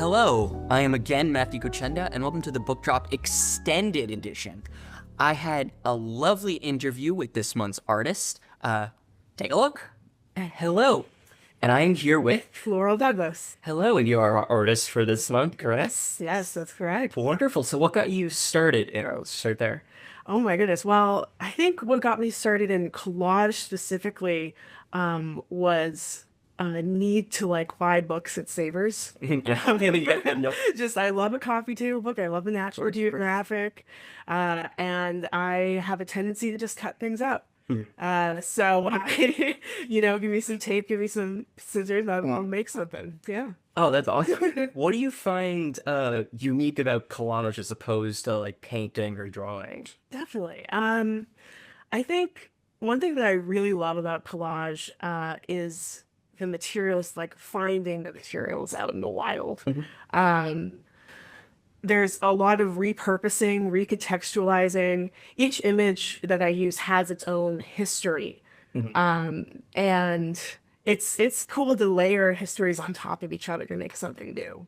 Hello, I am again Matthew Kochenda, and welcome to the Book Drop Extended Edition. I had a lovely interview with this month's artist. Take a look. Hello. And I am here with... Laurel Douglas. Hello, and you are our artist for this month, correct? Yes, that's correct. Wonderful. So what got you started? Let's start there. Oh my goodness. Well, I think what got me started in collage specifically was a need to buy books at Savers. Just I love a coffee table book. I love the National Geographic, and I have a tendency to just cut things up. So I, give me some tape, give me some scissors, I'll make something. Yeah. Oh, that's awesome. What do you find unique about collage as opposed to painting or drawing? Definitely. I think one thing that I really love about collage is the materials, finding the materials out in the wild. There's a lot of repurposing, recontextualizing. Each image that I use has its own history. And it's cool to layer histories on top of each other to make something new.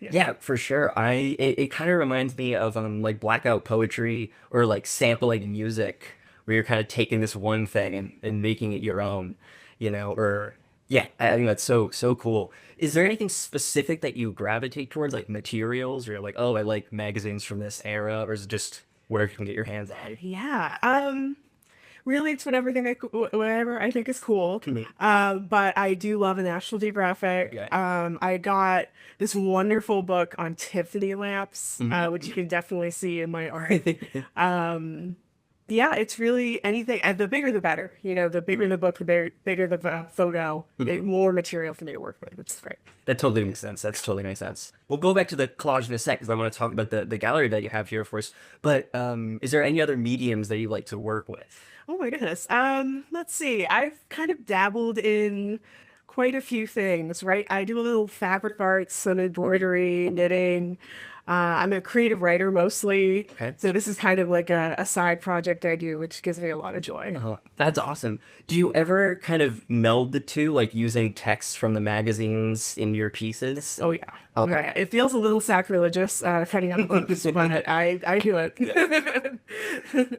Yeah, for sure. It kind of reminds me of blackout poetry or sampling music, where you're kind of taking this one thing and making it your own, or yeah, I think that's so cool. Is there anything specific that you gravitate towards, materials, or you're like, oh, I like magazines from this era, or is it just where you can get your hands on it? Yeah. Really, it's whatever I think is cool. But I do love a National Geographic. I got this wonderful book on Tiffany lamps, which you can definitely see in my art. Yeah, it's really anything, and the bigger the better. The bigger the book, the bigger the photo, more material for me to work with, which is great. That totally makes sense. That's totally makes sense. We'll go back to the collage in a sec, because I want to talk about the gallery that you have here, of course. But is there any other mediums that you like to work with? Oh my goodness. Let's see. I've kind of dabbled in quite a few things, right? I do a little fabric arts, some embroidery, knitting. I'm a creative writer mostly. Okay. So this is kind of like a side project I do, which gives me a lot of joy. Oh, that's awesome. Do you ever kind of meld the two, using text from the magazines in your pieces? Oh, yeah. Okay. It feels a little sacrilegious, cutting out books, but I do it.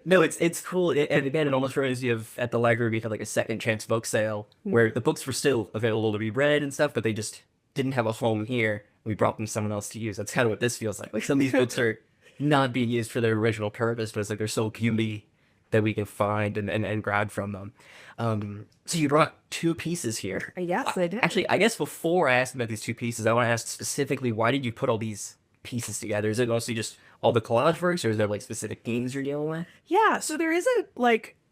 No, it's cool. And again, it almost reminds me of at the library, we had a second chance book sale where the books were still available to be read and stuff, but they just didn't have a home here. We brought them to someone else to use. That's kind of what this feels like. Some of these books are not being used for their original purpose, but it's they're so beauty that we can find and grab from them. So you brought two pieces here. Yes, I did. Actually, I guess before I ask about these two pieces, I want to ask specifically, why did you put all these pieces together? Is it mostly just all the collage works, or is there specific themes you're dealing with? Yeah, so there isn't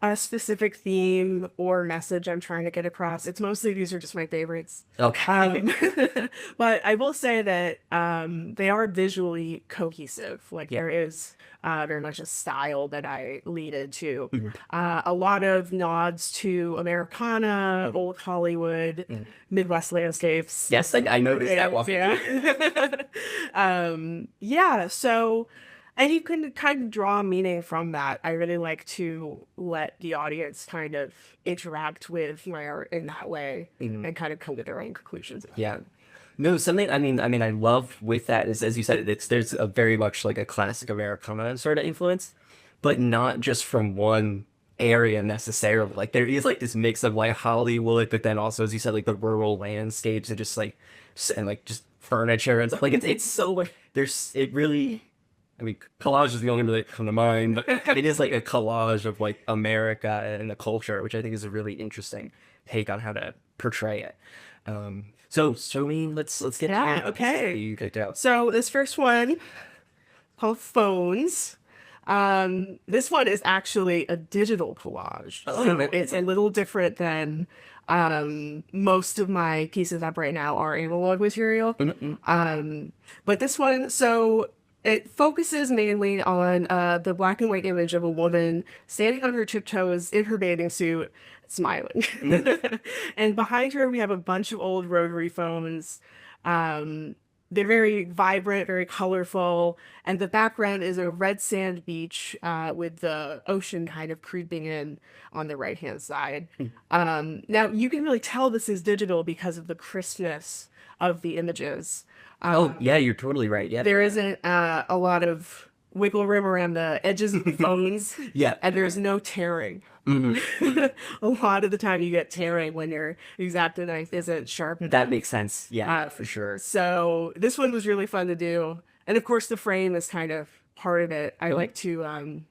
a specific theme or message I'm trying to get across. It's mostly these are just my favorites. Okay. But I will say that they are visually cohesive. There is very much a style that I lead into. A lot of nods to Americana, old Hollywood, Midwest landscapes. Yes, I noticed that one. Yeah, so... And you can kind of draw meaning from that. I really like to let the audience kind of interact with my art in that way and kind of come to their own conclusions. Yeah. No, something I love with that is, as you said, there's a very much a classic Americana sort of influence, but not just from one area necessarily. There is this mix of Hollywood, but then also, as you said, the rural landscapes and just just furniture and stuff. It's so it really. Collage is the only one that comes to mind, but it is a collage of America and the culture, which I think is a really interesting take on how to portray it. So let's get to it. Okay. You picked out. So this first one called Phones. This one is actually a digital collage. So it's a little different than most of my pieces up right now are analog material. But this one, it focuses mainly on the black and white image of a woman standing on her tiptoes in her bathing suit, smiling. And behind her, we have a bunch of old rotary phones. they're very vibrant, very colorful, and the background is a red sand beach with the ocean kind of creeping in on the right-hand side. Now, you can really tell this is digital because of the crispness of the images. Oh, yeah, you're totally right. Yeah. There isn't a lot of wiggle room around the edges of the phones. Yeah. And there's no tearing. A lot of the time you get tearing when your X-Acto knife isn't sharp enough. That makes sense. Yeah, for sure. So this one was really fun to do. And of course the frame is kind of part of it. I like to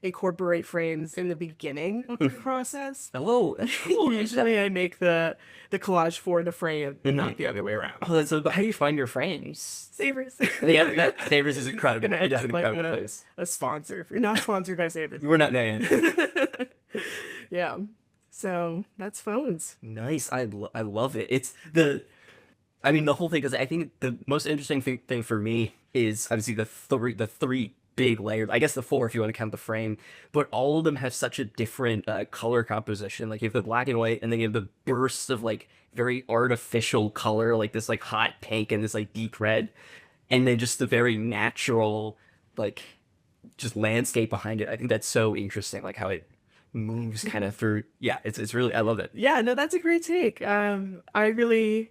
incorporate frames in the beginning of the process. Oh, that's cool. Usually I make the collage for the frame and not the other way around. Oh, that's so how do you find your frames? Savers. Yeah, Savers is incredible. Gonna It's add, like, incredible place. a sponsor. If you're not sponsored by Savers. We're not named. Yeah. So that's phones. Nice. I love it. It's the, I mean, the whole thing is, I think the most interesting thing for me is obviously the three big layers. I guess the four if you want to count the frame, but all of them have such a different color composition. Like you have the black and white, and then you have the bursts of like very artificial color, like this like hot pink and this like deep red, and then just the very natural like just landscape behind it. I think that's so interesting, like how it moves kind of through. Yeah, it's really, I love it. Yeah, no, that's a great take. I really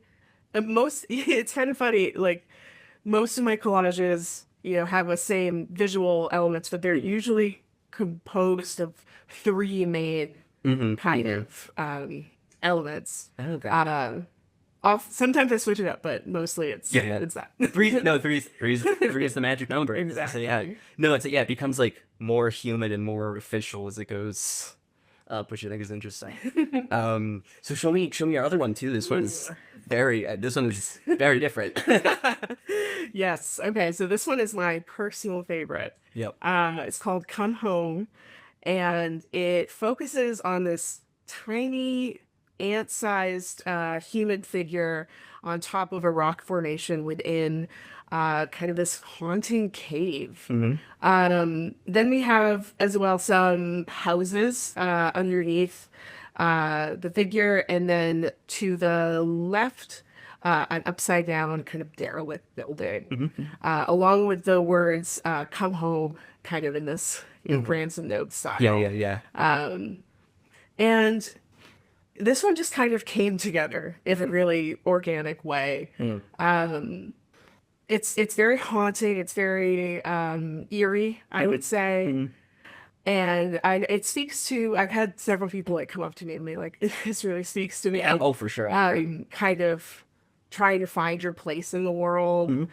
it's kind of funny, like most of my collages, you know, have the same visual elements, but they're usually composed of three main kind of elements. Okay. Sometimes I switch it up, but mostly it's that. Three is the magic number. Exactly. So, yeah. No, it becomes like more human and more artificial as it goes up, which I think is interesting. So show me your other one too. This one is very different. Yes. Okay. So this one is my personal favorite. Yep. It's called Come Home, and it focuses on this tiny ant-sized human figure on top of a rock formation within kind of this haunting cave. Then we have as well some houses underneath the figure, and then to the left, an upside down kind of derelict building, along with the words "Come home," kind of in this ransom note style. Yeah. And this one just kind of came together in a really organic way. It's very haunting. It's very eerie, I would say. And it speaks to, I've had several people like come up to me and be like, this really speaks to me. Oh, for sure. Kind of trying to find your place in the world.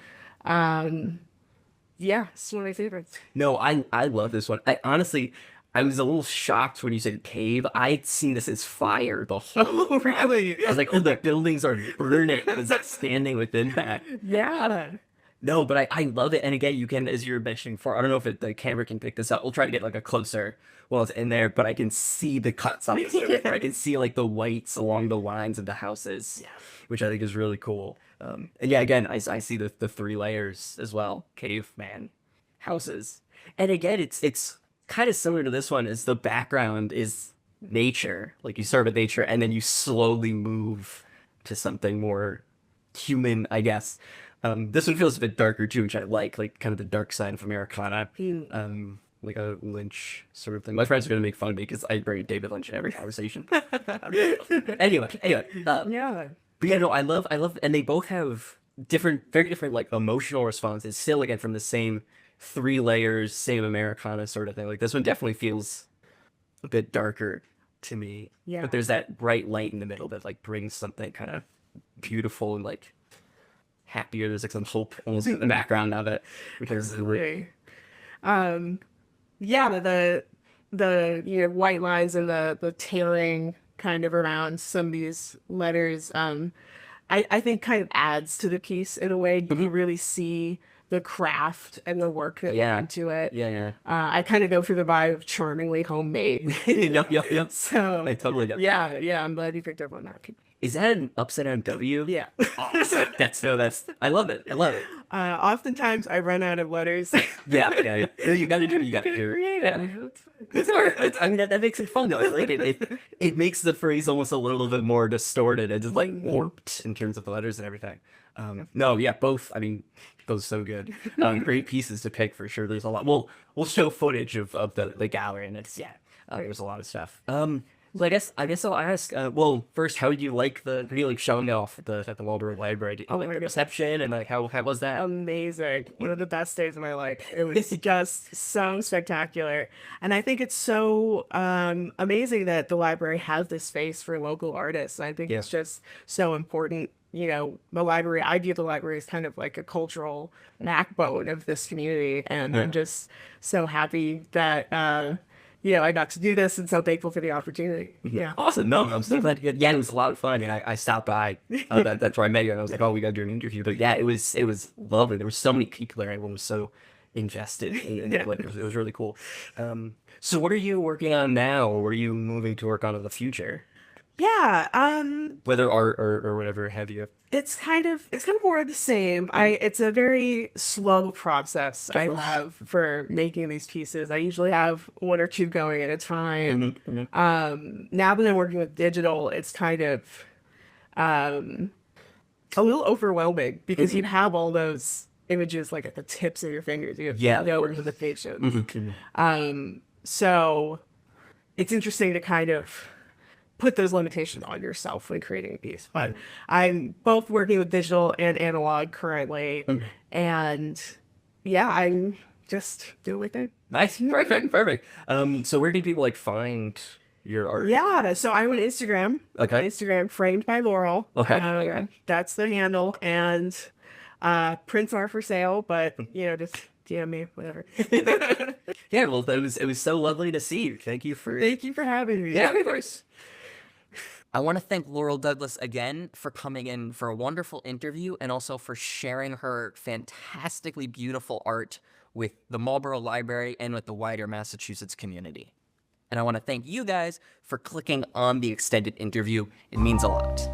Yeah, it's one of my favorites. No, I love this one. I was a little shocked when you said cave. I'd seen this as fire the whole Really? I was like, oh, the buildings are burning. I was standing within that. Yeah. No, but I love it. And again, you can, as you're mentioning before, I don't know if the camera can pick this up. We'll try to get like a closer while it's in there, but I can see the cuts on the surface. I can see like the whites along the lines of the houses, which I think is really cool. And yeah, again, I see the three layers as well. Caveman, houses. And again, it's kind of similar to this one, is the background is nature. Like you start with nature and then you slowly move to something more human, I guess. This one feels a bit darker too, which I like kind of the dark side of Americana. Like a Lynch sort of thing. My friends are going to make fun of me because I bring David Lynch in every conversation. Anyway. Yeah. But yeah, no, I love, and they both have very different like emotional responses. Still, again, from the same three layers, same Americana sort of thing. Like this one definitely feels a bit darker to me. Yeah. But there's that bright light in the middle that like brings something kind of beautiful and like happier. There's like some hope almost in the background of it. Because yeah, the white lines and the tailing kind of around some of these letters, I think kind of adds to the piece in a way. You can really see the craft and the work that went into it. Yeah. I kind of go through the vibe of charmingly homemade. Yep. So I totally get. yeah, I'm glad you picked up on that. Is that an upside down W? Yeah. Awesome. That's I love it. I love it. Oftentimes I run out of letters. Yeah. You gotta do. I mean, that makes it fun though. It makes the phrase almost a little bit more distorted. It's just like warped in terms of the letters and everything. No, yeah, both. I mean, both so good. Great pieces to pick for sure. There's a lot. We'll show footage of the gallery, and it's there's a lot of stuff. Well, I guess I'll ask. Well, first, how did you like showing off at the Marlborough Library? Oh, like reception and like how was that? Amazing. One of the best days of my life. It was just so spectacular. And I think it's so amazing that the library has this space for local artists. I think it's just so important. You know, I view the library as kind of like a cultural backbone of this community. And I'm just so happy that, I got to do this and so thankful for the opportunity. Yeah. Awesome. No, I'm so glad you did. Yeah, it was a lot of fun. And I stopped by. That's where I met you. And I was like, oh, we got to do an interview. But yeah, it was lovely. There were so many people there. Everyone was so invested in it. It was really cool. So what are you working on now? What are you moving to work on in the future? Yeah. Whether art or whatever have you. It's kind of more of the same. It's a very slow process I have for making these pieces. I usually have one or two going at a time. Now that I'm working with digital, it's kind of a little overwhelming because you have all those images like at the tips of your fingers. You have no representation. So it's interesting to kind of put those limitations on yourself when creating a piece. But I'm both working with digital and analog currently. And I'm just doing my thing. Nice. Perfect. So where do people find your art? Yeah. So I'm on Instagram. Okay. Instagram, Framed by Laurel. Okay. That's the handle. And prints are for sale, but just DM me, whatever. Yeah, well, it was so lovely to see you. Thank you for having me. Yeah, of course. I want to thank Laurel Douglas again for coming in for a wonderful interview and also for sharing her fantastically beautiful art with the Marlborough Library and with the wider Massachusetts community. And I want to thank you guys for clicking on the extended interview. It means a lot.